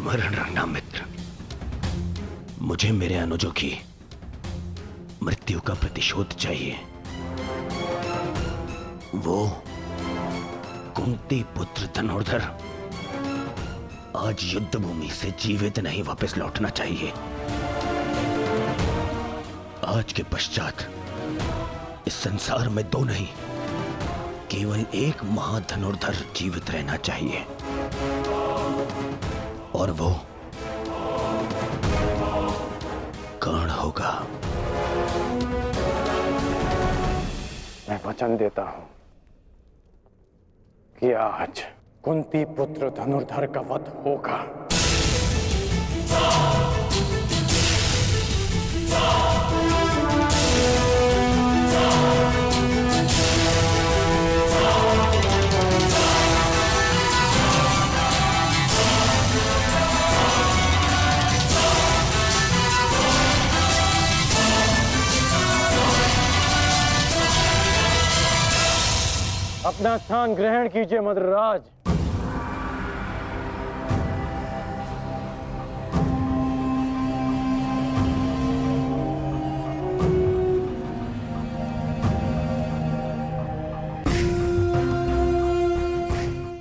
स्मरण रखना मित्र, मुझे मेरे अनुजों की मृत्यु का प्रतिशोध चाहिए। वो कुंती पुत्र धनुर्धर आज युद्ध भूमि से जीवित नहीं वापस लौटना चाहिए। आज के पश्चात इस संसार में दो नहीं, केवल एक महाधनुर्धर जीवित रहना चाहिए, और वो कर्ण होगा। मैं वचन देता हूं कि आज कुंती पुत्र धनुर्धर का वध होगा। अपना स्थान ग्रहण कीजिए मद्रराज।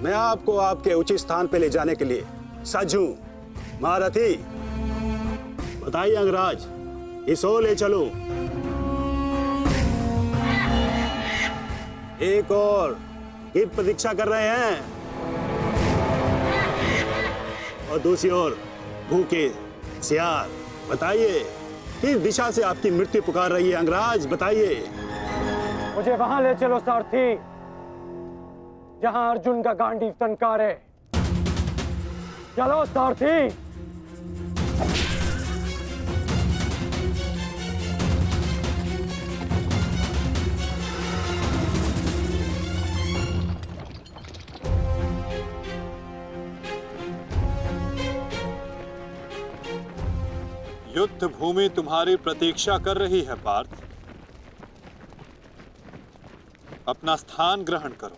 मैं आपको आपके उचित स्थान पे ले जाने के लिए सज्ज हूं। महारथी, बताइए अंगराज, इस ओर ले चलो। एक और की प्रतीक्षा कर रहे हैं, और दूसरी ओर भूखे सियार। बताइए किस दिशा से आपकी मृत्यु पुकार रही है अंगराज, बताइए। मुझे वहां ले चलो सारथी, जहां अर्जुन का गांडीव टंकारे। चलो सारथी। युद्ध भूमि तुम्हारी प्रतीक्षा कर रही है पार्थ। अपना स्थान ग्रहण करो।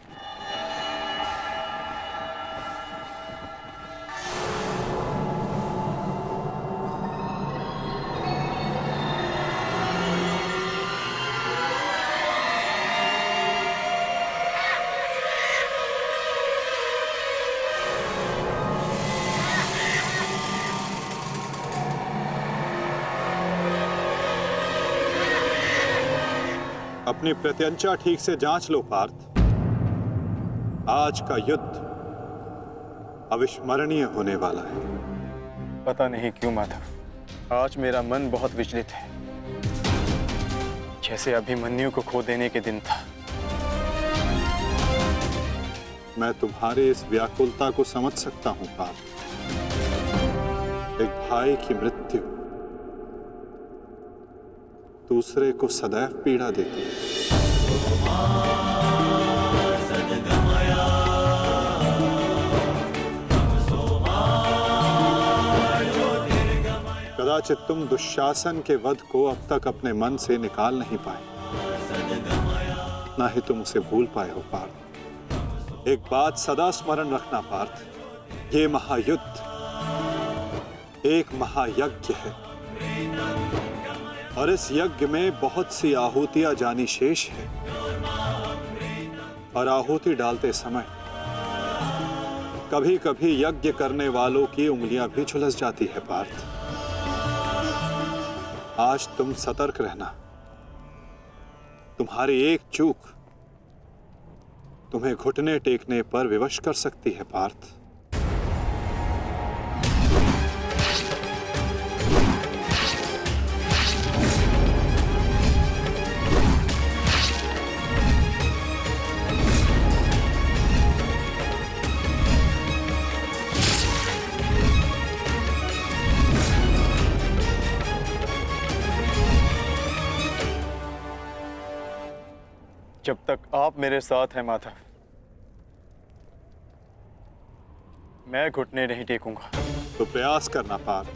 अपनी प्रत्यंचा ठीक से जांच लो पार्थ। आज का युद्ध अविस्मरणीय होने वाला है। पता नहीं क्यों माधव, आज मेरा मन बहुत विचलित है, जैसे अभिमन्यु को खो देने के दिन था। मैं तुम्हारी इस व्याकुलता को समझ सकता हूं पार्थ। एक भाई की मृत्यु दूसरे को सदैव पीड़ा देती है। कदाचित तुम दुशासन के वध को अब तक अपने मन से निकाल नहीं पाए, ना ही तुम उसे भूल पाए हो पार्थ। एक बात सदा स्मरण रखना पार्थ, ये महायुद्ध एक महायज्ञ है, और इस यज्ञ में बहुत सी आहुतियां जानी शेष है, और आहुति डालते समय कभी कभी यज्ञ करने वालों की उंगलियां भी झुलस जाती है पार्थ। आज तुम सतर्क रहना। तुम्हारी एक चूक तुम्हें घुटने टेकने पर विवश कर सकती है पार्थ। जब तक आप मेरे साथ हैं माधव, मैं घुटने नहीं टेकूंगा। तो प्रयास करना पार्थ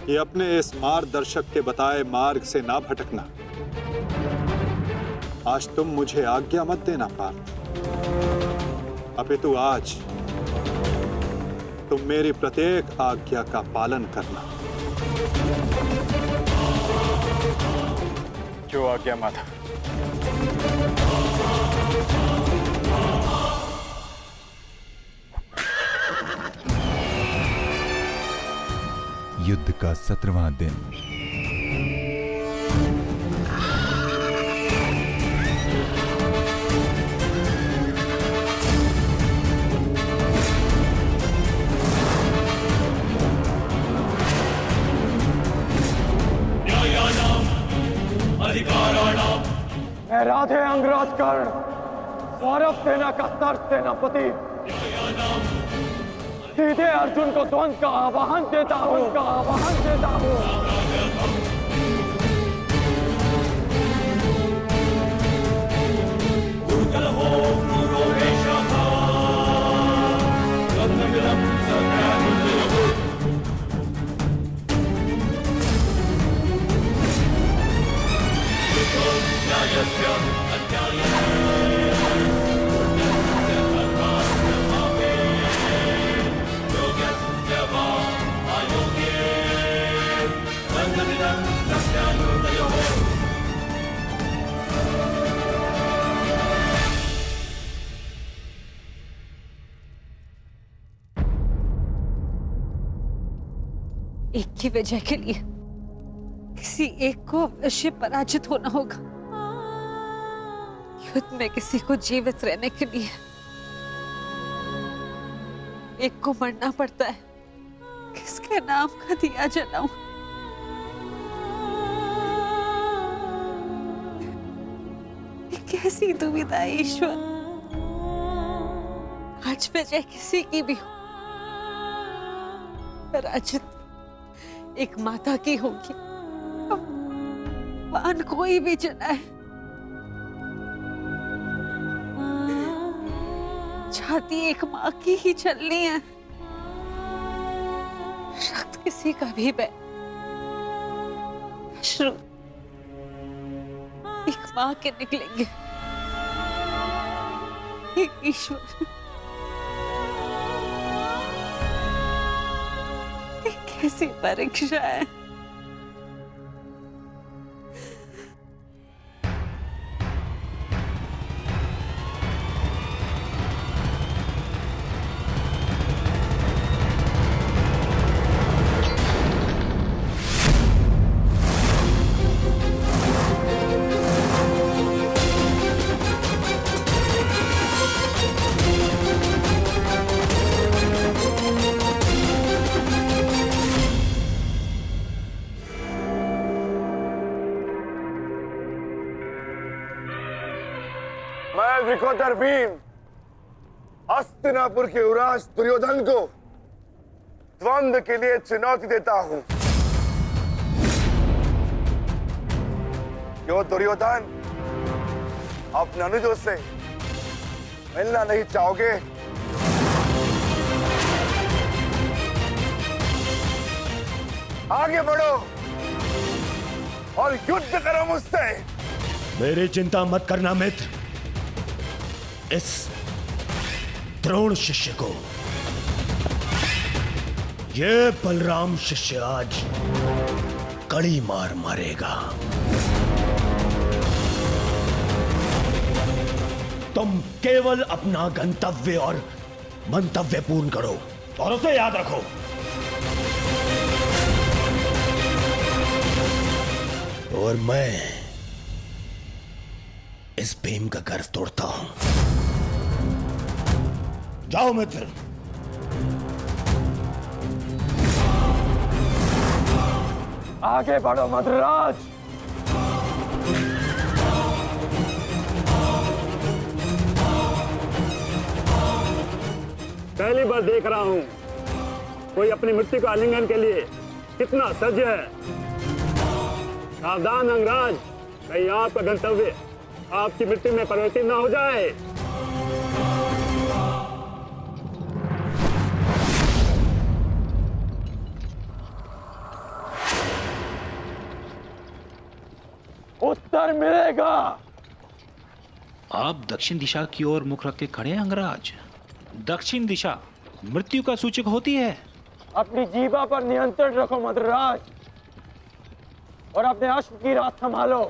कि अपने इस मार्गदर्शक के बताए मार्ग से ना भटकना। आज तुम मुझे आज्ञा मत देना पार्थ, अपितु आज तुम मेरी प्रत्येक आज्ञा का पालन करना। जो आज्ञा माधव। युद्ध का 17वां दिन। मैं राधे अंगराज कर्ण, सौरभ सेना का सर सेनापति, सीधे अर्जुन को द्वंद्व का आह्वान देता हूं। एक की वजह के लिए किसी एक को अवश्य पराजित होना होगा। युद्ध में किसी को जीवित रहने के लिए एक को मरना पड़ता है। किसके नाम का दिया जलाऊं? ये कैसी दुविधा है ईश्वर। आज वजह किसी की भी हो, पराजित एक माता की होगी। बाण कोई भी चलाए, छाती एक माँ की ही चलनी है। रक्त किसी का भी बहे, अश्रु एक माँ के निकलेंगे। एक ईश्वर, कैसी परीक्षा है। मैं विकोदर भीम हस्तिनापुर के युवराज दुर्योधन को द्वंद्व के लिए चुनौती देता हूं। क्यों दुर्योधन, अपने अनुजों से मिलना नहीं चाहोगे? आगे बढ़ो और युद्ध करो मुझसे। मेरी चिंता मत करना मित्र। इस द्रोण शिष्य को ये बलराम शिष्य आज कड़ी मार मारेगा। तुम केवल अपना गंतव्य और मंतव्य पूर्ण करो और उसे याद रखो। और मैं इस भीम का गर्व तोड़ता हूं। जाओ मित्र। आगे बढ़ो मद्रराज। पहली बार देख रहा हूं कोई अपनी मृत्यु का आलिंगन के लिए कितना सज्ज है। सावधान अंगराज, कहीं आपका गंतव्य आपकी मृत्यु में परिवर्तित ना हो जाए। उत्तर मिलेगा। आप दक्षिण दिशा की ओर मुख रख के खड़े हैं अंगराज। दक्षिण दिशा मृत्यु का सूचक होती है। अपनी जीभा पर नियंत्रण रखो मद्रराज, और अपने अश्व की रात संभालो,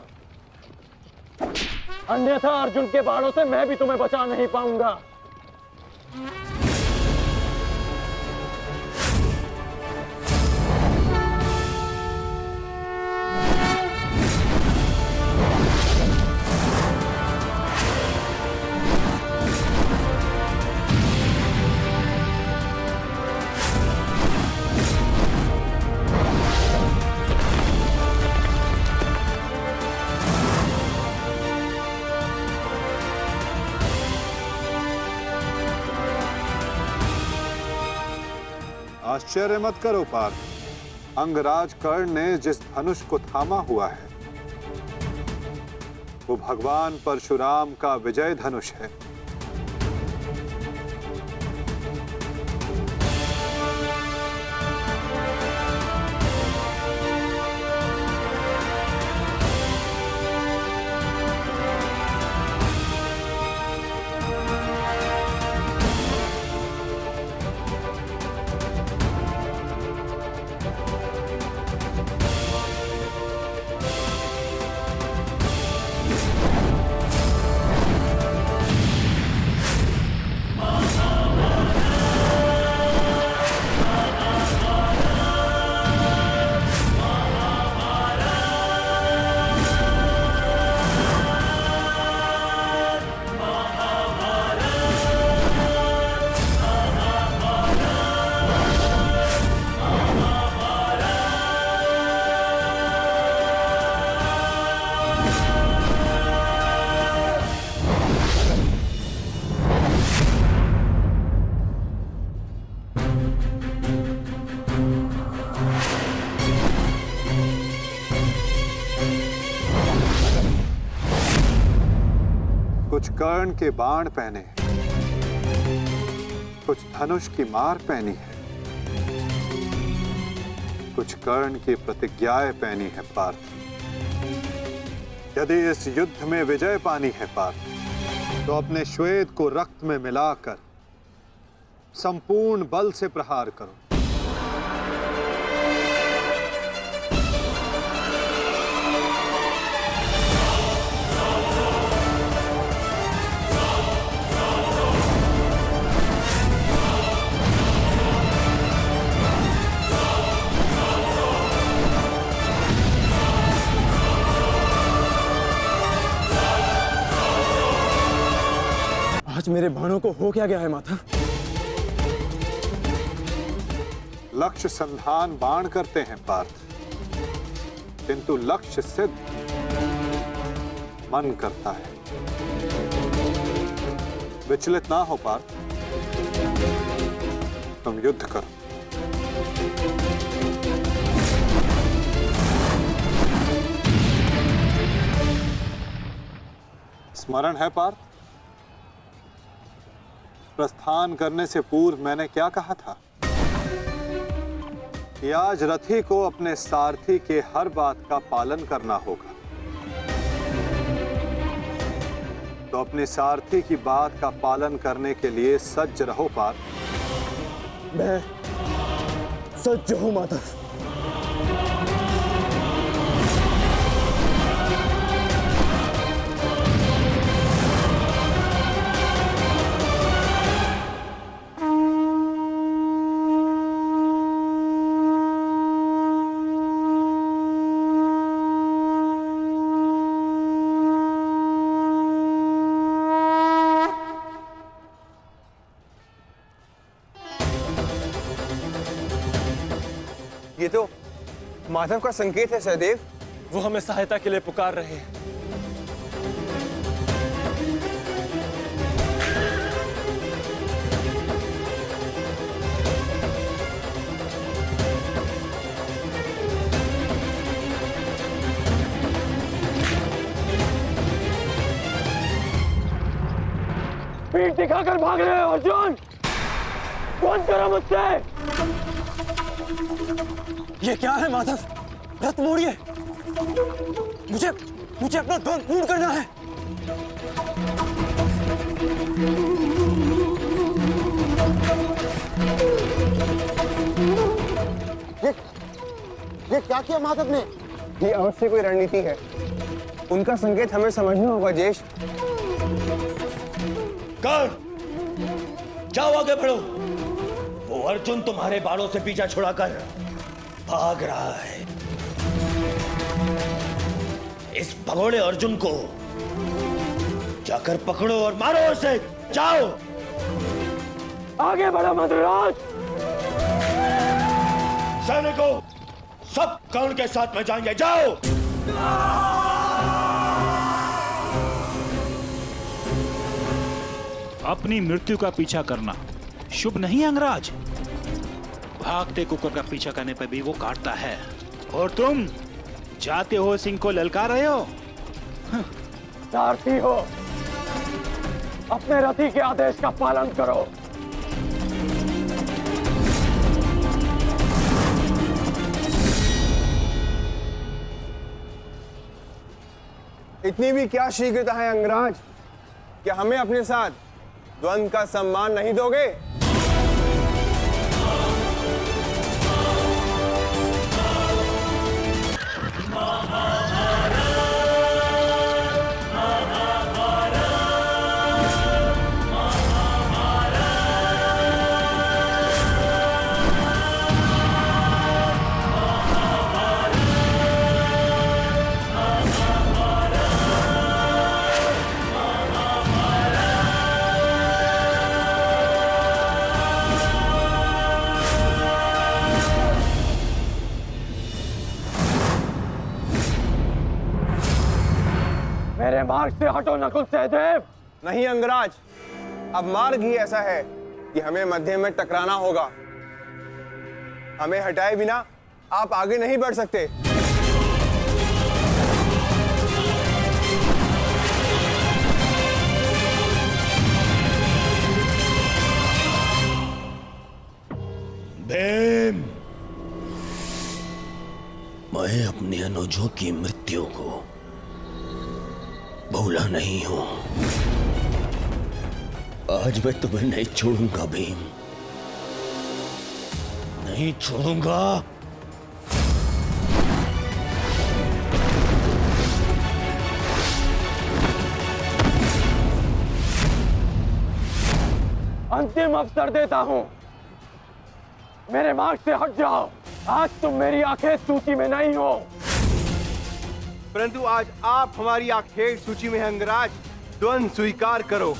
अन्यथा अर्जुन के बाणों से मैं भी तुम्हें बचा नहीं पाऊंगा। आश्चर्य मत करो पार्थ, अंगराज कर्ण ने जिस धनुष को थामा हुआ है वो भगवान परशुराम का विजय धनुष है। कुछ कर्ण के बाण पहने, कुछ धनुष की मार पहनी है, कुछ कर्ण की प्रतिज्ञाएं पहनी है पार्थ। यदि इस युद्ध में विजय पानी है पार्थ, तो अपने श्वेत को रक्त में मिलाकर संपूर्ण बल से प्रहार करो। आज मेरे बाणों को हो क्या गया है माता? लक्ष्य संधान बाण करते हैं पार्थ, किंतु लक्ष्य सिद्ध मन करता है। विचलित ना हो पार्थ, तुम युद्ध करो। स्मरण है पार्थ, प्रस्थान करने से पूर्व मैंने क्या कहा था कि आज रथी को अपने सारथी के हर बात का पालन करना होगा। तो अपने सारथी की बात का पालन करने के लिए सज्ज रहो पार्थ। मैं सज्ज हूं माता। ये तो माधव का संकेत है सहदेव। वो हमें सहायता के लिए पुकार रहे हैं। पीठ दिखाकर भाग रहे हो अर्जुन, बंद करो मुझसे। ये क्या है माधव? रथ मोड़िए, मुझे अपना धन पूर्ण करना है। ये क्या किया माधव ने? ये अवश्य कोई रणनीति है। उनका संकेत हमें समझना होगा जेश। कर जाओ, आगे बढ़ो। वो अर्जुन तुम्हारे बालों से पीछा छुड़ाकर भाग रहा है। इस भगोड़े अर्जुन को जाकर पकड़ो और मारो उसे। जाओ, आगे बढ़ो मद्राज। सैनिकों, सब कर्ण के साथ में जाएंगे। जाओ। अपनी मृत्यु का पीछा करना शुभ नहीं अंगराज। भागते कुकुर का पीछा करने पर भी वो काटता है, और तुम जाते हो सिंह को ललकार रहे हो। सारथी हो, अपने रथी के आदेश का पालन करो। इतनी भी क्या शीघ्रता है अंगराज? क्या हमें अपने साथ द्वंद्व का सम्मान नहीं दोगे? मेरे मार्ग से हटो नकुल सहदेव। नहीं अंगराज, अब मार्ग ही ऐसा है कि हमें मध्य में टकराना होगा। हमें हटाए बिना आप आगे नहीं बढ़ सकते। भीम, मैं अपने अनुजों की मृत्यु को भूला नहीं हूं। आज मैं तुम्हें नहीं छोड़ूंगा भीम, नहीं छोड़ूंगा। अंतिम अवसर देता हूं, मेरे मार्ग से हट जाओ। आज तुम मेरी आंखें सूची में नहीं हो, परंतु आज आप हमारी आखेट सूची में हैं अंगराज। द्वंद्व स्वीकार करो।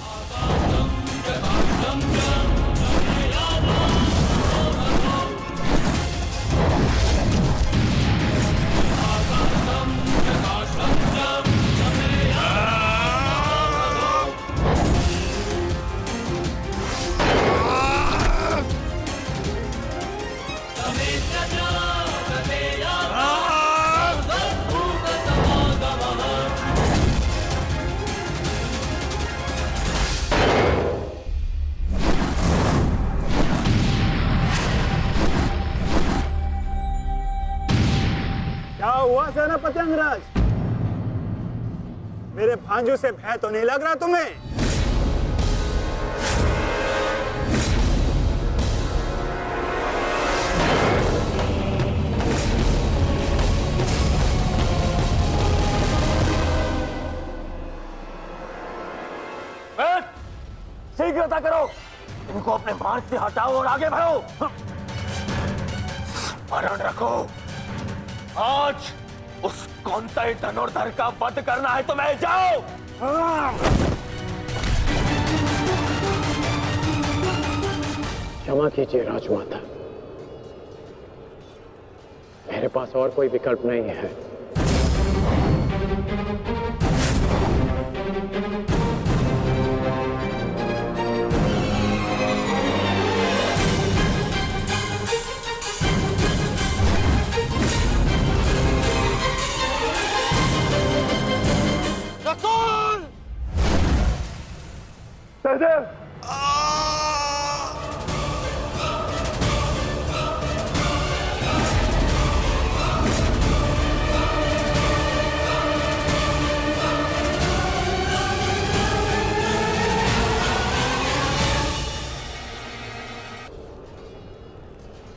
क्या हुआ सेनापति अंगराज? मेरे भांजू से भय तो नहीं लग रहा तुम्हें? शीघ्रता करो, इनको अपने मार्ग से हटाओ और आगे बढ़ो। स्मरण रखो, आज उस कौंतेय धनुर्धर का वध करना है तुम्हें। जाओ। क्षमा कीजिए राजमाता, मेरे पास और कोई विकल्प नहीं है। सहदेव,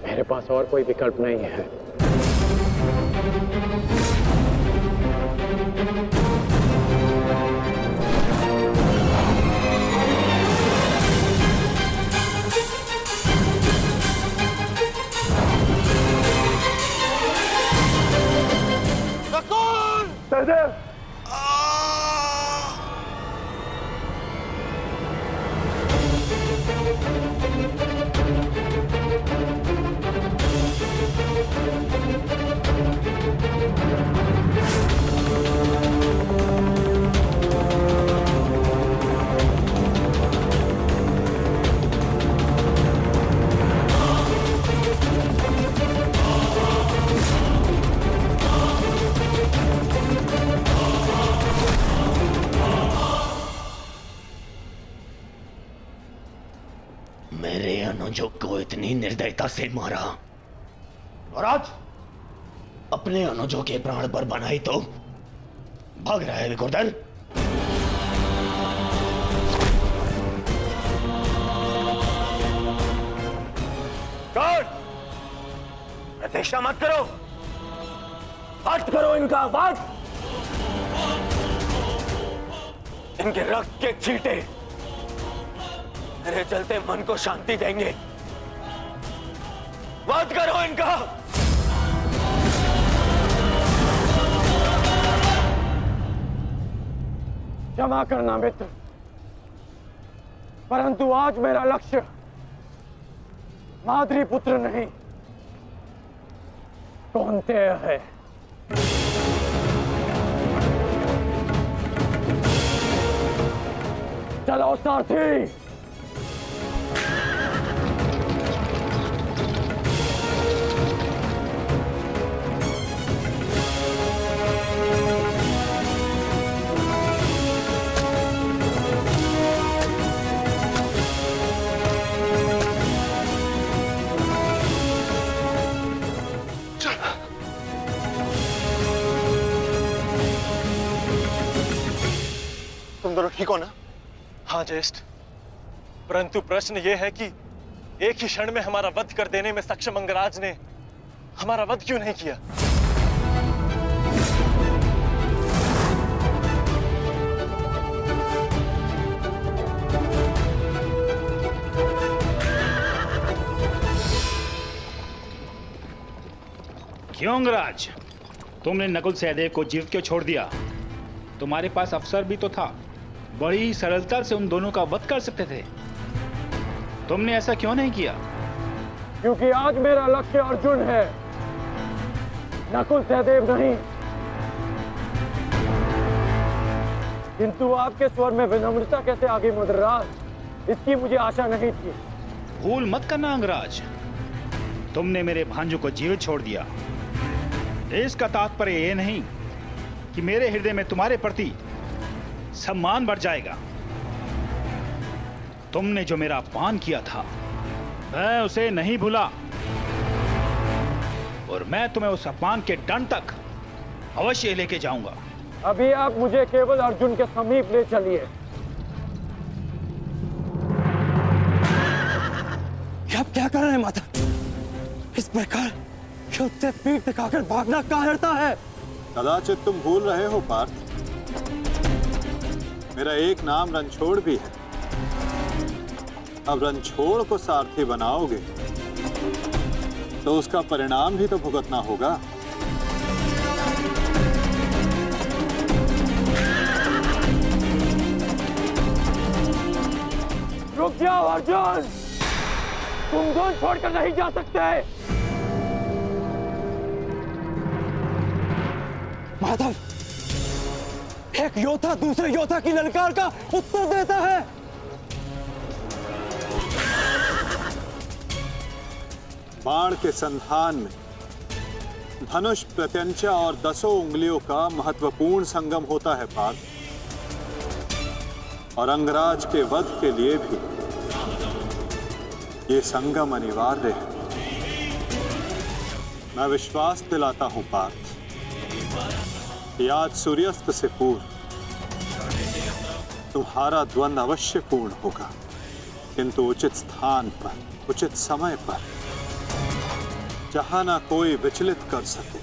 मेरे पास और कोई विकल्प नहीं है। सहदेव, मेरे अनुजों को इतनी निर्दयता से मारा और आज अपने अनुजों के प्राण पर बनाई तो भाग रहा है विकुर्दर। गार्ड, प्रतीक्षा मत करो, वध करो इनका वध। इनके रक्त के छींटे मेरे चलते मन को शांति देंगे। वध करो इनका। क्षमा करना मित्र, परंतु आज मेरा लक्ष्य माद्री पुत्र नहीं कौन्तेय है। चलो सारथी। तुम दोनों ठीक हो ना? हाँ ज्येष्ठ, परंतु प्रश्न यह है कि एक ही क्षण में हमारा वध कर देने में सक्षम अंगराज ने हमारा वध क्यों नहीं किया? क्यों अंगराज, तुमने नकुल सहदेव को जीवित क्यों छोड़ दिया? तुम्हारे पास अवसर भी तो था, बड़ी सरलता से उन दोनों का वध कर सकते थे। तुमने ऐसा क्यों नहीं किया? क्योंकि आज मेरा लक्ष्य अर्जुन है, नकुल सहदेव नहीं। किंतु आपके स्वर में विनम्रता कैसे आगे मुद्राज, इसकी मुझे आशा नहीं थी। भूल मत करना अंगराज, तुमने मेरे भांजों को जीवित छोड़ दिया। इसका तात्पर्य यह नहीं कि मेरे हृदय में तुम्हारे प्रति सम्मान बढ़ जाएगा। तुमने जो मेरा अपमान किया था मैं उसे नहीं भूला, और मैं तुम्हें उस अपमान के दंड तक अवश्य लेके जाऊंगा। अभी आप मुझे केवल अर्जुन के समीप ले चलिए। आप क्या कर रहे हैं माता? इस प्रकार युद्ध से पीठ दिखाकर भागना कायरता है। कदाचित तुम भूल रहे हो पार्थ, मेरा एक नाम रणछोड़ भी है। अब रणछोड़ को सारथी बनाओगे तो उसका परिणाम भी तो भुगतना होगा। रुक जाओ अर्जुन, तुम दोनों छोड़कर नहीं जा सकते। माधव, एक योद्धा दूसरे योद्धा की ललकार का उत्तर देता है। बाण के संधान में धनुष, प्रत्यंचा और 10 उंगलियों का महत्वपूर्ण संगम होता है पार्थ, और अंगराज के वध के लिए भी ये संगम अनिवार्य है। मैं विश्वास दिलाता हूं पार्थ, आज सूर्यास्त से पूर्व तुम्हारा द्वंद्व अवश्य पूर्ण होगा, किंतु उचित स्थान पर, उचित समय पर, जहां ना कोई विचलित कर सके,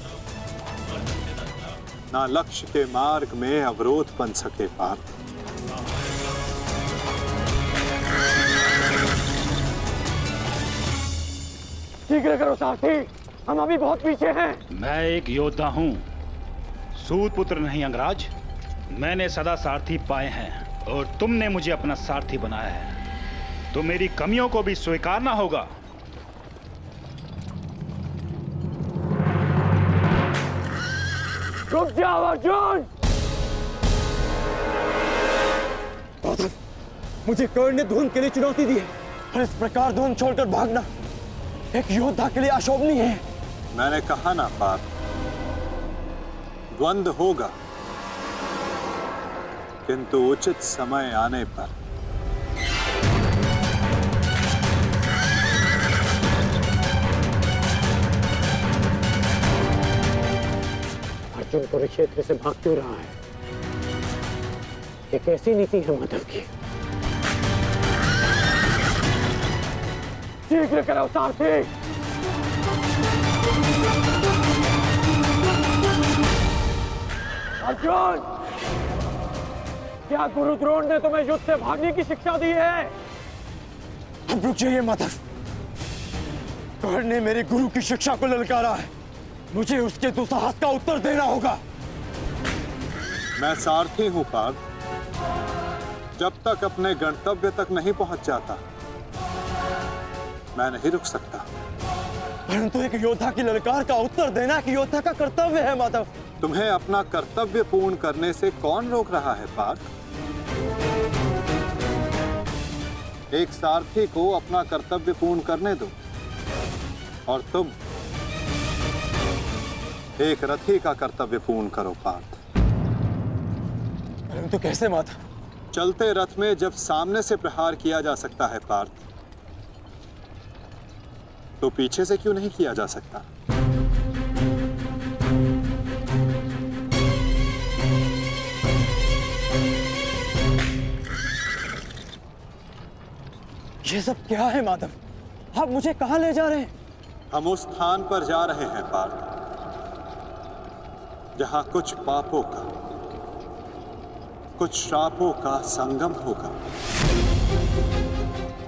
ना लक्ष्य के मार्ग में अवरोध बन सके पार्थ। शीघ्र करो सारथी, हम अभी बहुत पीछे हैं। मैं एक योद्धा हूँ, सूत पुत्र नहीं अंगराज। मैंने सदा सारथी पाए हैं और तुमने मुझे अपना सारथी बनाया है, तो मेरी कमियों को भी स्वीकारना होगा। रुक जाओ अर्जुन। मुझे कर्ण ने धुंध के लिए चुनौती दी है और इस प्रकार धुंध छोड़कर भागना एक योद्धा के लिए अशोभनीय है। मैंने कहा ना पार्थ, द्वंद्व होगा, किंतु उचित समय आने पर। अर्जुन कुरुक्षेत्र से भाग क्यों रहा है? ये कैसी नीति है माधव की? शीघ्र करो सारथी। अर्जुन, क्या गुरु द्रोण ने तुम्हें युद्ध से भागने की शिक्षा दी है? अब रुक जाइए माधव। कर्ण ने मेरे गुरु की शिक्षा को ललकारा है, मुझे उसके दुस्साहस का उत्तर देना होगा। मैं सारथी हूं पार्थ, जब तक अपने गंतव्य तक नहीं पहुंच जाता मैं नहीं रुक सकता। परंतु एक योद्धा की ललकार का उत्तर देना कि योद्धा का कर्तव्य है माधव। तुम्हें अपना कर्तव्य पूर्ण करने से कौन रोक रहा है पार्थ? एक सारथी को अपना कर्तव्य पूर्ण करने दो और तुम एक रथी का कर्तव्य पूर्ण करो पार्थ। परंतु कैसे माधव? चलते रथ में जब सामने से प्रहार किया जा सकता है पार्थ, तो पीछे से क्यों नहीं किया जा सकता? ये सब क्या है माधव? आप मुझे कहां ले जा रहे हैं? हम उस स्थान पर जा रहे हैं पार्थ, जहां कुछ पापों का, कुछ श्रापों का संगम होगा,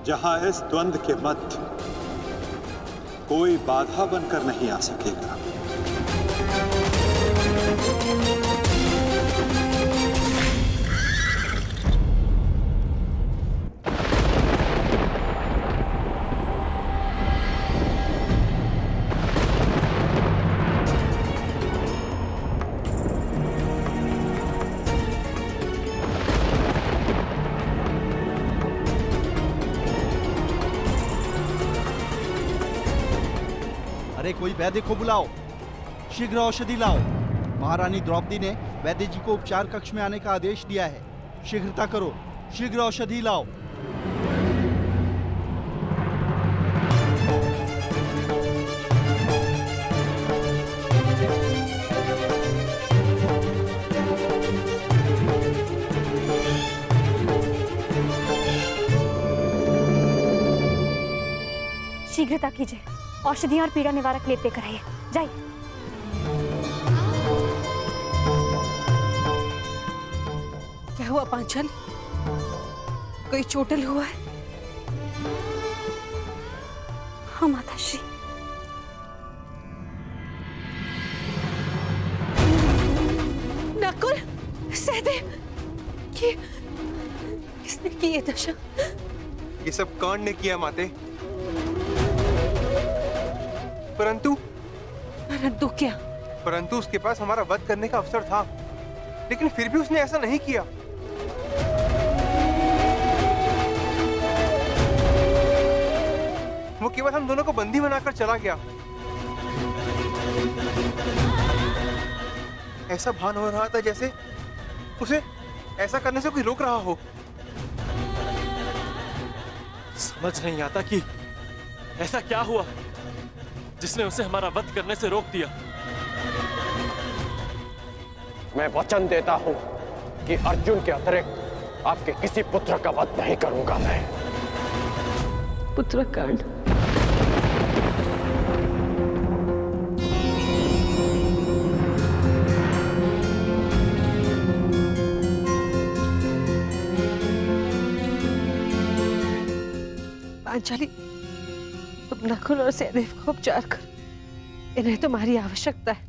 जहां इस द्वंद्व के मध्य कोई बाधा बनकर नहीं आ सकेगा। कोई वैद्य को बुलाओ, शीघ्र औषधि लाओ। महारानी द्रौपदी ने वैद्य जी को उपचार कक्ष में आने का आदेश दिया है। शीघ्रता करो, शीघ्र औषधि लाओ। शीघ्रता कीजिए, औषधियां और पीड़ा निवारक लेप लेकर आइए। जाइए। क्या हुआ पांचाल? कोई चोटिल हुआ है? हाँ माताश्री। नकुल, सहदेव, किसने की ये दशा? ये सब कर्ण ने किया माते। परंतु क्या? परंतु उसके पास हमारा वध करने का अवसर था, लेकिन फिर भी उसने ऐसा नहीं किया। वो केवल हम दोनों को बंदी बनाकर चला गया। ऐसा भान हो रहा था जैसे उसे ऐसा करने से कोई रोक रहा हो। समझ नहीं आता कि ऐसा क्या हुआ जिसने उसे हमारा वध करने से रोक दिया। मैं वचन देता हूं कि अर्जुन के अतिरिक्त आपके किसी पुत्र का वध नहीं करूंगा मैं। पुत्र कर्ण, अंजलि, तुम नकुल और सहदेव को उपचार करो, इन्हें तुम्हारी आवश्यकता है।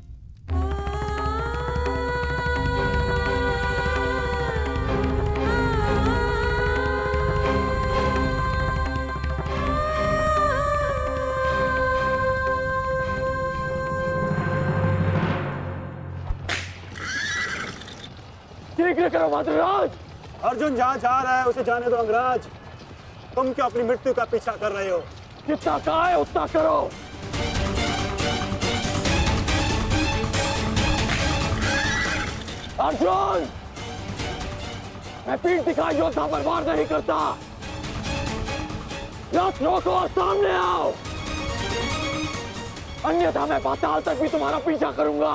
शीघ्र करो मद्राज। अर्जुन जहाँ जा रहा है उसे जाने दो अंगराज। तुम क्यों अपनी मृत्यु का पीछा कर रहे हो? जितना कहा है उतना करो। अर्जुन, मैं पीठ दिखाई योद्धा पर वार नहीं करता। रथ रोको और सामने आओ, अन्यथा मैं पाताल तक भी तुम्हारा पीछा करूंगा।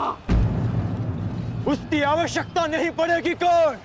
उसकी आवश्यकता नहीं पड़ेगी। कौन?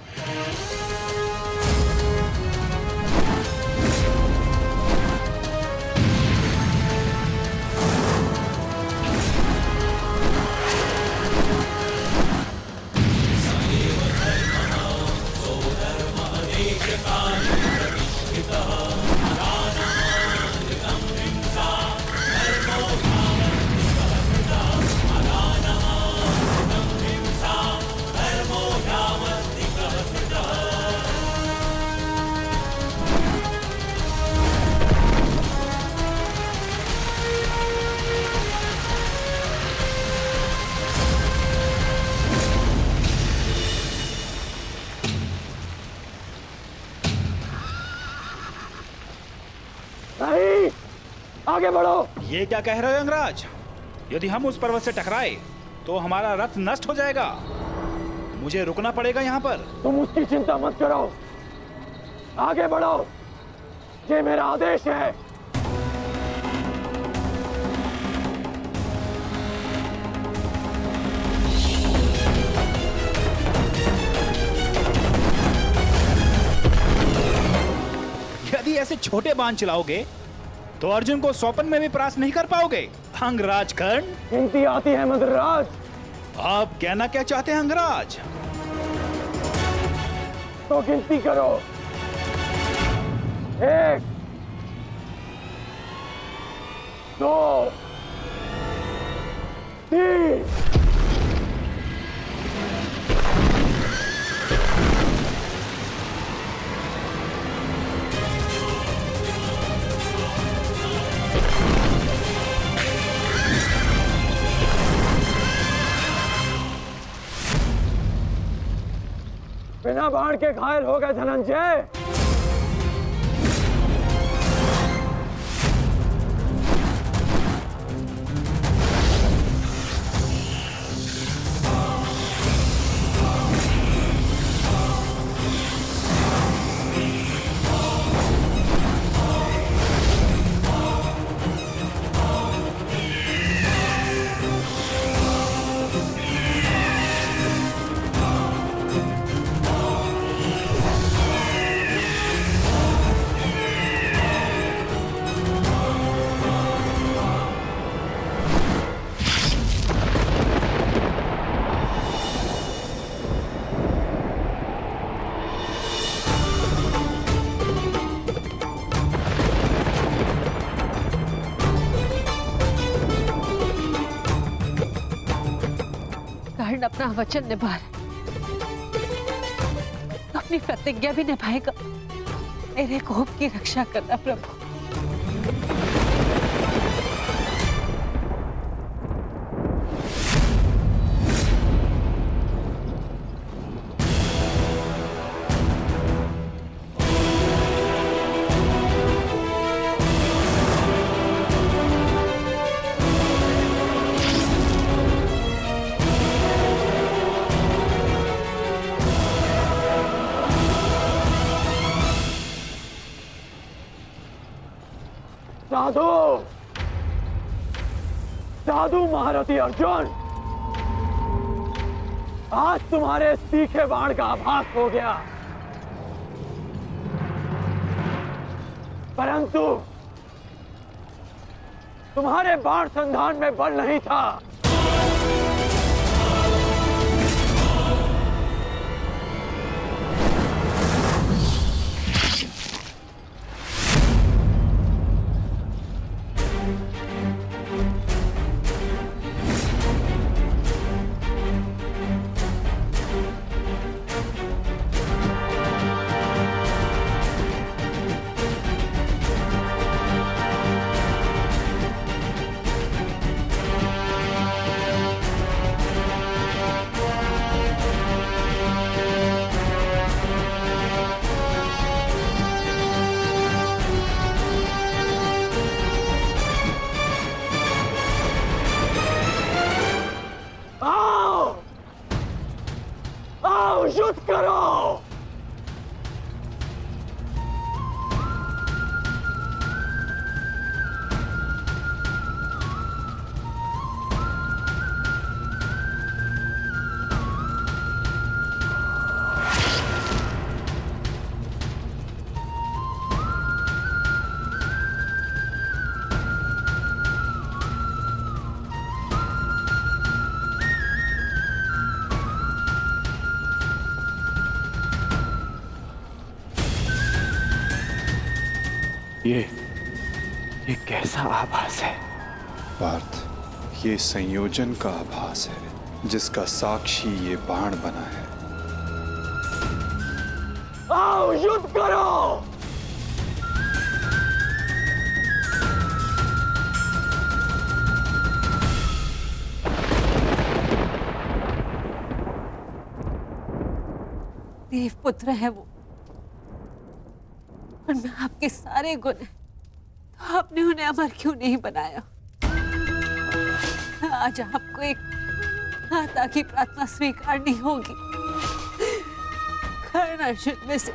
नहीं, आगे बढ़ो। ये क्या कह रहे हो अंगराज? यदि हम उस पर्वत से टकराए तो हमारा रथ नष्ट हो जाएगा। मुझे रुकना पड़ेगा यहाँ पर। तुम उसकी चिंता मत करो, आगे बढ़ो, ये मेरा आदेश है। यदि ऐसे छोटे बाण चलाओगे तो अर्जुन को स्वप्न में भी परास्त नहीं कर पाओगे। अंगराज कर्ण, गिनती आती है मद्राज। आप कहना क्या चाहते हैं अंगराज? तो गिनती करो। 1, 2, 3। बिना बाण के घायल हो गए धनंजय। कर्ण अपना वचन निभा रहा है, अपनी प्रतिज्ञा भी निभाएगा। मेरे कोप की रक्षा करना प्रभु। साधु, साधु महारथी अर्जुन, आज तुम्हारे तीखे बाण का आभास हो गया, परंतु तुम्हारे बाण संधान में बल नहीं था। ये कैसा आभास है? पार्थ, ये संयोजन का आभास है जिसका साक्षी ये बाण बना है। आओ युद्ध करो। देवपुत्र है वो, और मैं आपके सारे गुण हैं, तो आपने उन्हें अमर क्यों नहीं बनाया? आज आपको एक माता की प्रार्थना स्वीकारनी होगी। कर्ण अर्जुन में से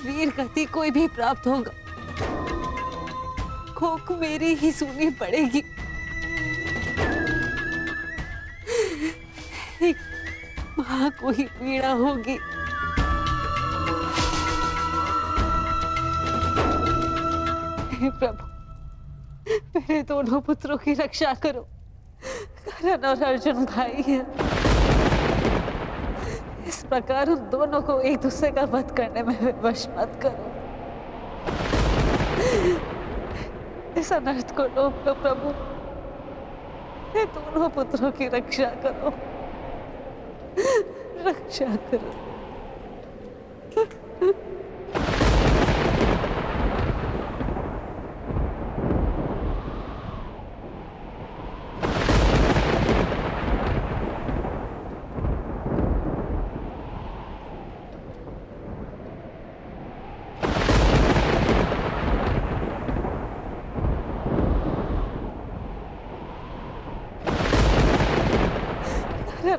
वीर गति कोई भी प्राप्त होगा, कोक मेरी ही सुननी पड़ेगी। एक मां को ही पीड़ा होगी। हे प्रभु, मेरे दोनों पुत्रों की रक्षा करो। कर्ण और अर्जुन भाई हैं। इस प्रकार उन दोनों को एक दूसरे का वध करने में विवश मत करो। इस अनर्थ को रोक लो प्रभु। मेरे दोनों पुत्रों की रक्षा करो, रक्षा करो।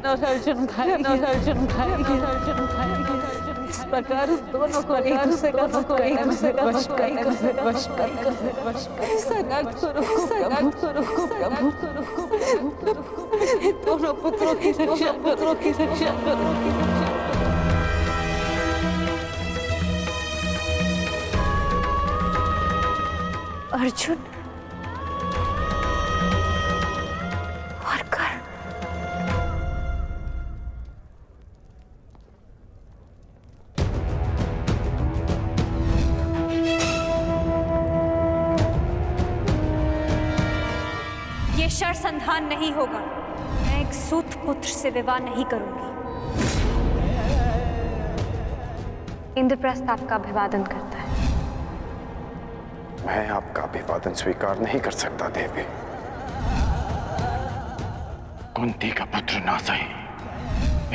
और अर्जुन भाई, इस प्रकार दोनों को एक दूसरे का वश दोनों पुत्रों की रक्षा करो। अर्जुन और कर्ण, ये शरसंधान नहीं होगा। मैं एक सूत पुत्र से विवाह नहीं करूंगी। इंद्रप्रस्थ आपका अभिवादन करता है। मैं आपका अभिवादन स्वीकार नहीं कर सकता देवी। कुंती का पुत्र ना सही,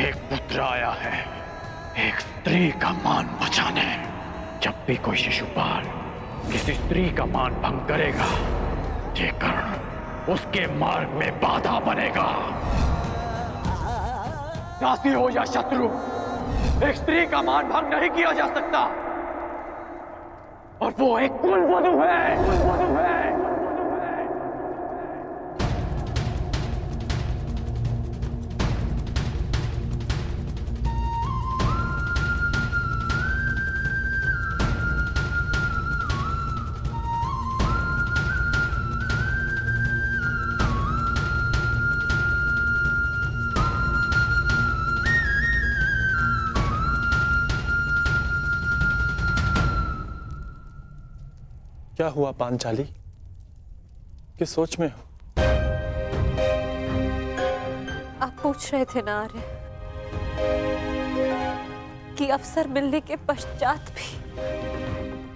एक पुत्र आया है एक स्त्री का मान बचाने। जब भी कोई शिशुपाल किसी स्त्री का मान भंग करेगा, ये कर्ण उसके मार्ग में बाधा बनेगा। दासी हो या शत्रु, एक स्त्री का मान भंग नहीं किया जा सकता, और वो एक कुलवधू है। क्या हुआ पांचाली? किस सोच में हो? आप पूछ रहे थे ना आर्य कि अवसर मिलने के पश्चात भी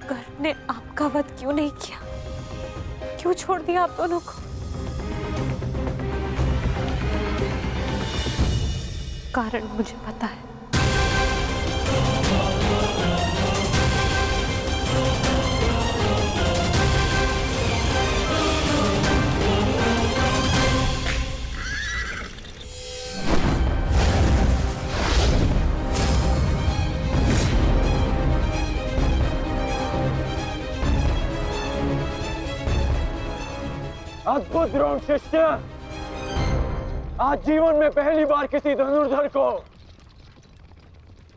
कर्ण ने आपका वध क्यों नहीं किया, क्यों छोड़ दिया आप दोनों को? कारण मुझे पता है। अद्भुत द्रोण शिष्य, आज जीवन में पहली बार किसी धनुर्धर को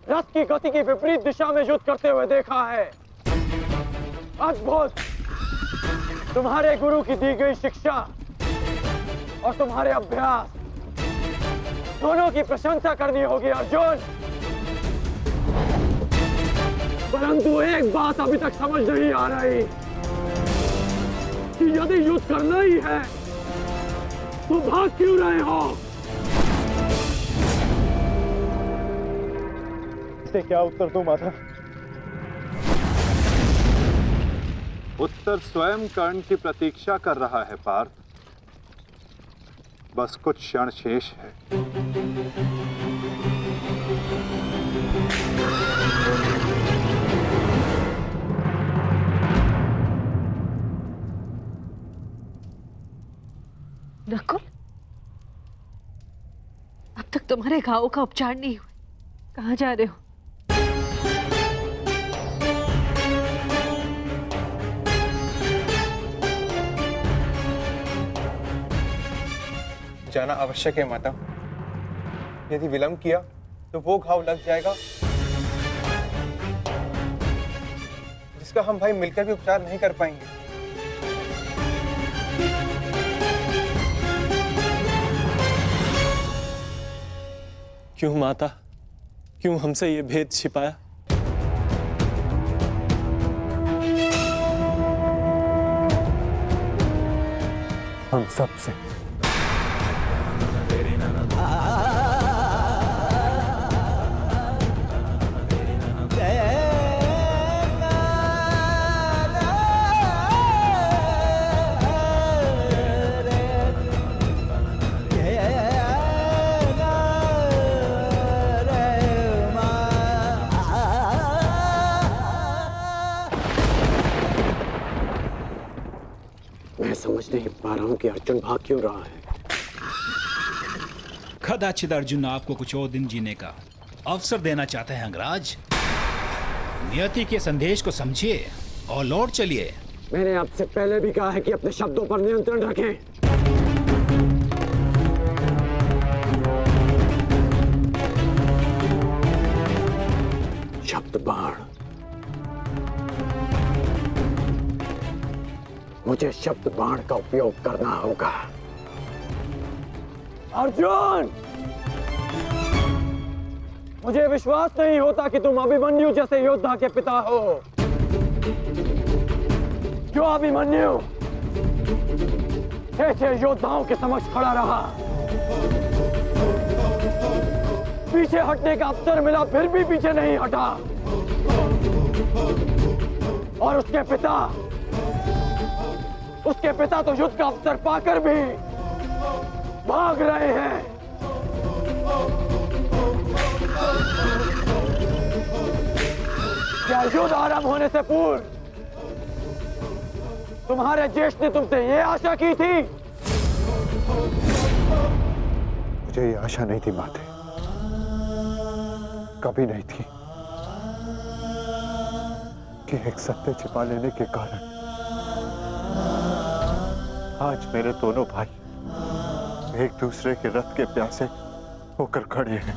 रथ की गति की विपरीत दिशा में युद्ध करते हुए देखा है। अद्भुत! तुम्हारे गुरु की दी गई शिक्षा और तुम्हारे अभ्यास दोनों की प्रशंसा करनी होगी अर्जुन। परंतु एक बात अभी तक समझ नहीं आ रही कि यदि युद्ध करना ही है तो भाग क्यों रहे हो? इसे क्या उत्तर दूं माधव? उत्तर स्वयं कर्ण की प्रतीक्षा कर रहा है पार्थ। बस कुछ क्षण शेष है। नकुल, अब तक तुम्हारे घावों का उपचार नहीं हुआ। कहाँ जा रहे हो? जाना आवश्यक है माता। यदि विलंब किया तो वो घाव लग जाएगा जिसका हम भाई मिलकर भी उपचार नहीं कर पाएंगे। क्यों माता, क्यों हमसे ये भेद छिपाया? हम सब से। मैं समझ नहीं पा रहा हूं कि अर्जुन भाग क्यों रहा है। कदाचित अर्जुन आपको कुछ और दिन जीने का अवसर देना चाहते हैं अंगराज। नियति के संदेश को समझिए और लौट चलिए। मैंने आपसे पहले भी कहा है कि अपने शब्दों पर नियंत्रण रखें। शब्द बाण। मुझे शब्द बाण का उपयोग करना होगा। अर्जुन, मुझे विश्वास नहीं होता कि तुम अभिमन्यु जैसे योद्धा के पिता हो। जो अभिमन्यु 6 योद्धाओं के समक्ष खड़ा रहा, पीछे हटने का अवसर मिला फिर भी पीछे नहीं हटा, और उसके पिता तो युद्ध का अवसर पाकर भी भाग रहे हैं। क्या युद्ध आरंभ होने से पूर्व तुम्हारे ज्येष्ठ ने तुमसे ये आशा की थी? मुझे ये आशा नहीं थी माते, कभी नहीं थी कि एक सत्य छिपा लेने के कारण आज मेरे दोनों भाई एक दूसरे के रथ के प्यासे होकर खड़े हैं।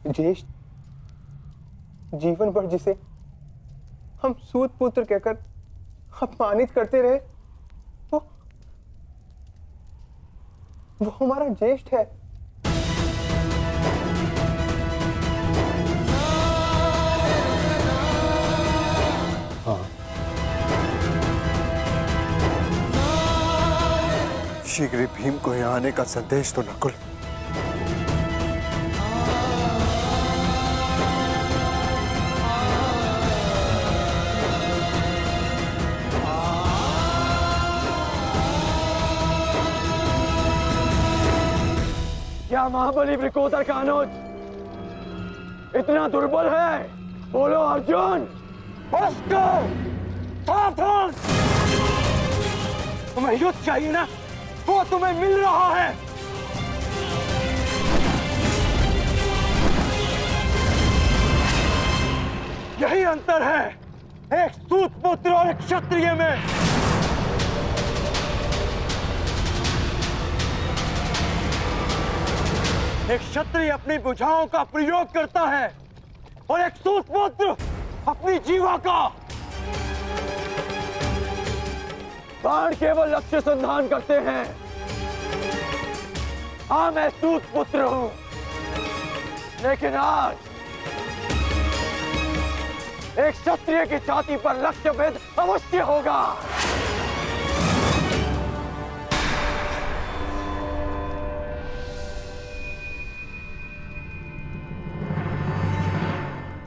ज्येष्ठ जीवन भर जिसे हम सूत पुत्र कहकर अपमानित करते रहे, वो हमारा ज्येष्ठ है। हाँ, शीघ्र ही भीम को यहाँ आने का संदेश तो नकुल। क्या महाबली वृकोदर का अनुज इतना दुर्बल है? बोलो अर्जुन, उसको सावधान। तुम्हें युद्ध चाहिए ना, वो तुम्हें मिल रहा है। यही अंतर है एक सूत पुत्र और एक क्षत्रिय में। एक क्षत्रिय अपनी भुजाओं का प्रयोग करता है और एक सूत पुत्र अपनी जीवा का। बाण केवल लक्ष्य संधान करते हैं। हाँ, मैं सूत पुत्र हूं, लेकिन आज एक क्षत्रिय की छाती पर लक्ष्य भेद अवश्य होगा।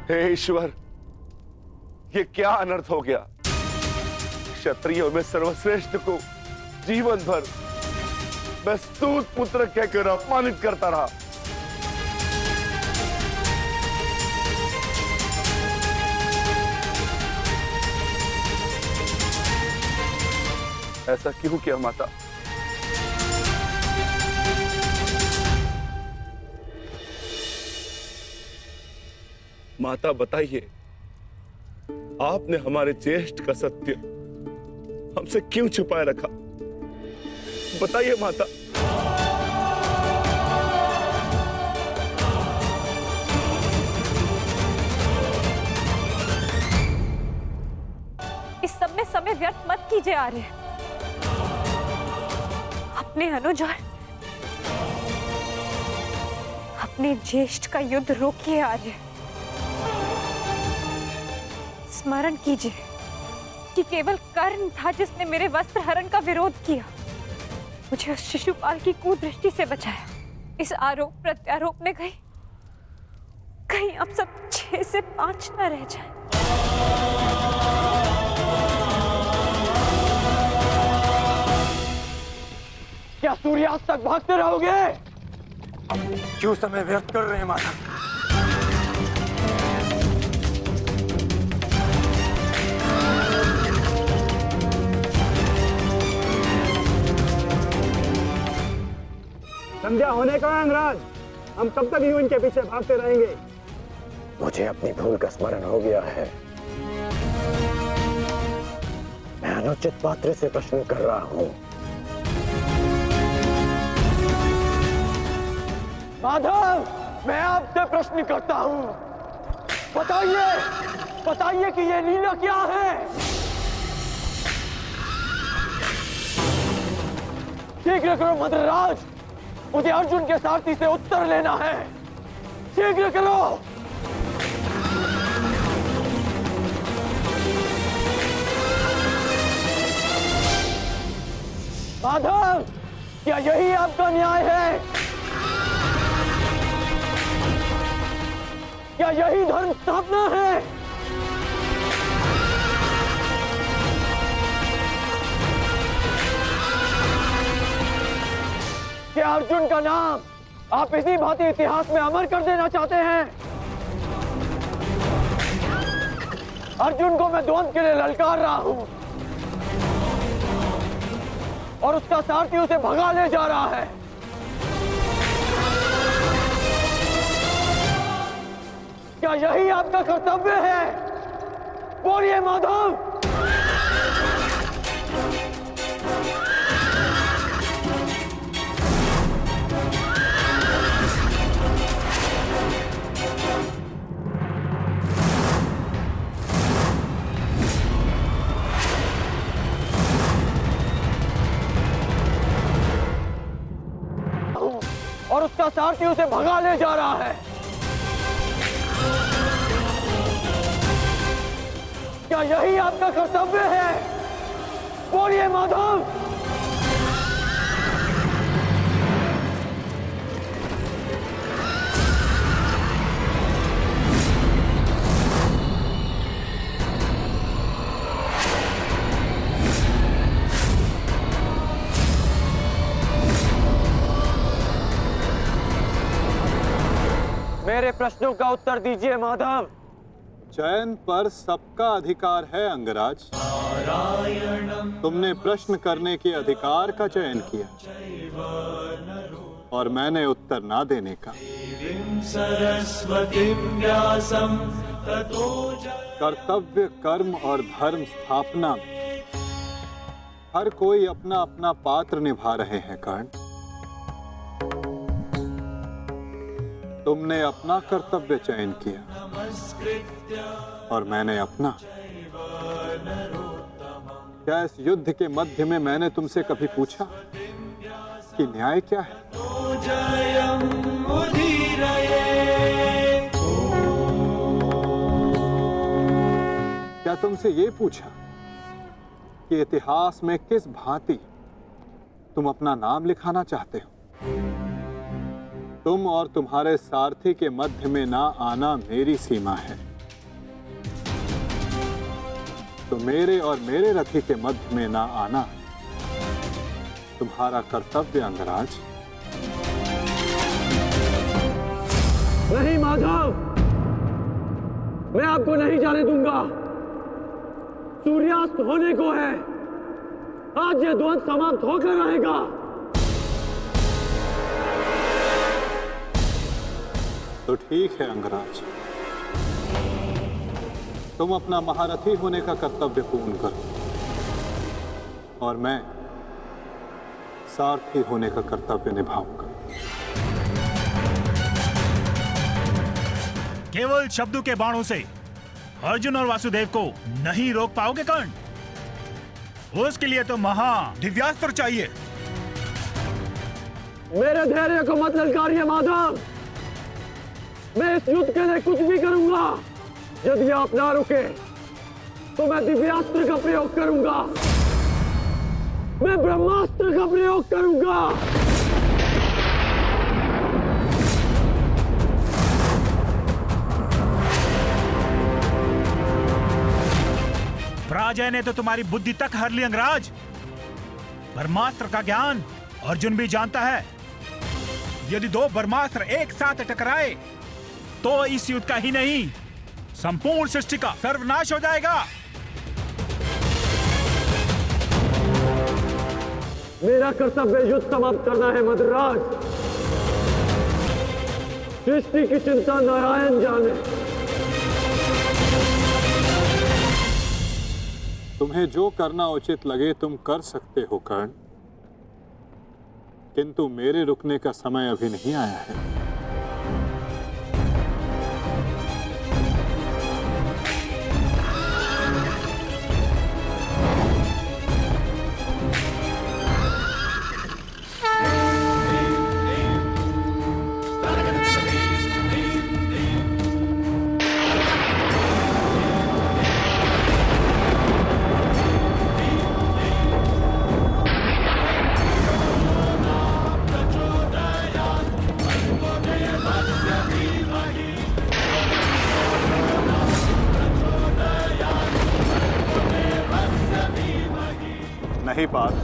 हे ईश्वर, ये क्या अनर्थ हो गया। क्षत्रियों में सर्वश्रेष्ठ को जीवन भर मैं सूत पुत्र कहकर अपमानित करता रहा। ऐसा क्यों किया माता? माता बताइए, आपने हमारे ज्येष्ठ का सत्य हमसे क्यों छुपाए रखा? बताइए माता। इस सब में समय व्यर्थ मत कीजिए आर्य। अपने अनुज और अपने ज्येष्ठ का युद्ध रोकिए आर्य। स्मरण कीजिए कि केवल कर्ण था जिसने मेरे वस्त्र हरण का विरोध किया, मुझे उस शिशुपाल की कुदृष्टि से बचाया। इस आरोप प्रत्यारोप में कहीं अब सब 6 से 5 न रह जाए। क्या सूर्यास्त तक भागते रहोगे? क्यों समय व्यर्थ कर रहे हैं माता? संध्या होने का है अंगराज, हम कब तक यूं इनके पीछे भागते रहेंगे? मुझे अपनी भूल का स्मरण हो गया है। मैं अनुचित पात्र से प्रश्न कर रहा हूं। माधव, मैं आपसे प्रश्न करता हूं। बताइए कि ये लीला क्या है? शीघ्र करो मद्रराज, मुझे अर्जुन के सारथी से उत्तर लेना है। शीघ्र करो। माधव, क्या यही आपका न्याय है? क्या यही धर्म स्थापना है? क्या अर्जुन का नाम आप इसी भांति इतिहास में अमर कर देना चाहते हैं? अर्जुन को मैं द्वंद के लिए ललकार रहा हूं और उसका सारथी उसे भगा ले जा रहा है। क्या यही आपका कर्तव्य है? बोलिए माधव। और उसका सारथी उसे भगा ले जा रहा है। क्या यही आपका कर्तव्य है? बोलिए माधव। मेरे प्रश्नों का उत्तर दीजिए माधव। चयन पर सबका अधिकार है अंगराज। तुमने प्रश्न करने के अधिकार का चयन किया और मैंने उत्तर ना देने का। कर्तव्य, कर्म और धर्म स्थापना में हर कोई अपना अपना पात्र निभा रहे हैं कर्ण। तुमने अपना कर्तव्य चयन किया और मैंने अपना। क्या इस युद्ध के मध्य में मैंने तुमसे कभी पूछा कि न्याय क्या है? क्या तुमसे ये पूछा कि इतिहास में किस भांति तुम अपना नाम लिखाना चाहते हो? तुम और तुम्हारे सारथी के मध्य में ना आना मेरी सीमा है, तो मेरे और मेरे रथी के मध्य में ना आना तुम्हारा कर्तव्य अंगराज। नहीं माधव, मैं आपको नहीं जाने दूंगा। सूर्यास्त होने को है, आज ये द्वंद समाप्त होकर रहेगा। तो ठीक है अंगराज, तुम अपना महारथी होने का कर्तव्य पूर्ण करो और मैं सारथी होने का कर्तव्य निभाऊंगा। केवल शब्दों के बाणों से अर्जुन और वासुदेव को नहीं रोक पाओगे कर्ण। उसके लिए तो महा दिव्यास्त्र चाहिए। मेरे धैर्य को मत ललकारिए माधव, मैं इस युद्ध के लिए कुछ भी करूंगा। यदि आप ना रुके तो मैं दिव्यास्त्र का प्रयोग करूंगा, मैं ब्रह्मास्त्र का प्रयोग करूंगा। पराजय ने तो तुम्हारी बुद्धि तक हर ली अंगराज। ब्रह्मास्त्र का ज्ञान अर्जुन भी जानता है। यदि दो ब्रह्मास्त्र एक साथ टकराए तो इस युद्ध का ही नहीं, संपूर्ण सृष्टि का सर्वनाश हो जाएगा। मेरा कर्तव्य युद्ध समाप्त करना है मद्राज। सृष्टि की चिंता नारायण जाने। तुम्हें जो करना उचित लगे तुम कर सकते हो कर्ण, किंतु मेरे रुकने का समय अभी नहीं आया है। नहीं पार्थ,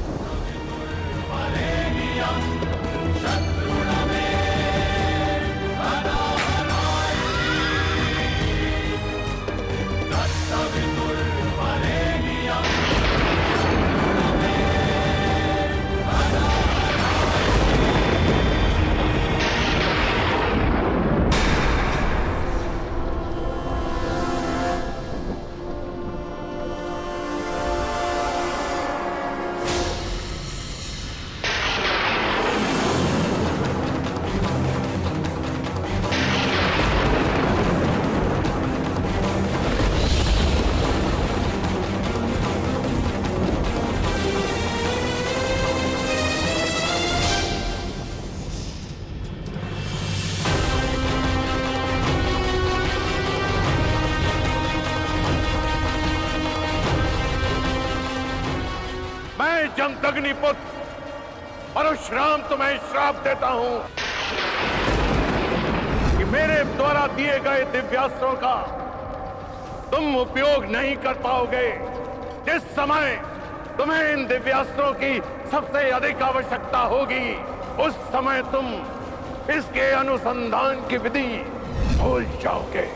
जमदग्निपुत्र परशुराम तुम्हें श्राप देता हूं कि मेरे द्वारा दिए गए दिव्यास्त्रों का तुम उपयोग नहीं कर पाओगे। जिस समय तुम्हें इन दिव्यास्त्रों की सबसे अधिक आवश्यकता होगी, उस समय तुम इसके अनुसंधान की विधि भूल जाओगे।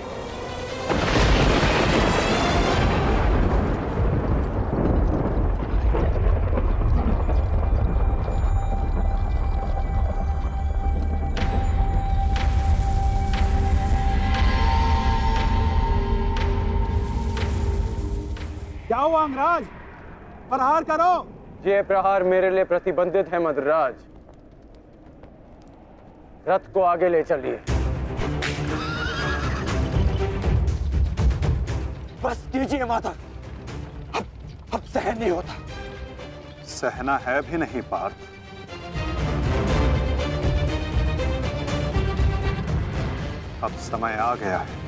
क्या हुआ अंगराज? प्रहार करो। ये प्रहार मेरे लिए प्रतिबंधित है मद्राज। रथ को आगे ले चलिए। बस कीजिए माता, अब सहन नहीं होता। सहना है भी नहीं पार्थ। अब समय आ गया है।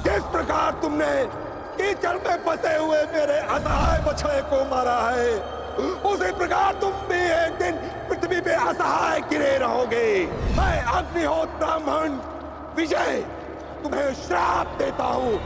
किस प्रकार तुमने कीचड़ में फंसे हुए मेरे असहाय बछड़े को मारा है, उसी प्रकार तुम भी एक दिन पृथ्वी पे असहाय गिरे रहोगे। मैं अग्निहोत्र ब्राह्मण विजय तुम्हें श्राप देता हूँ।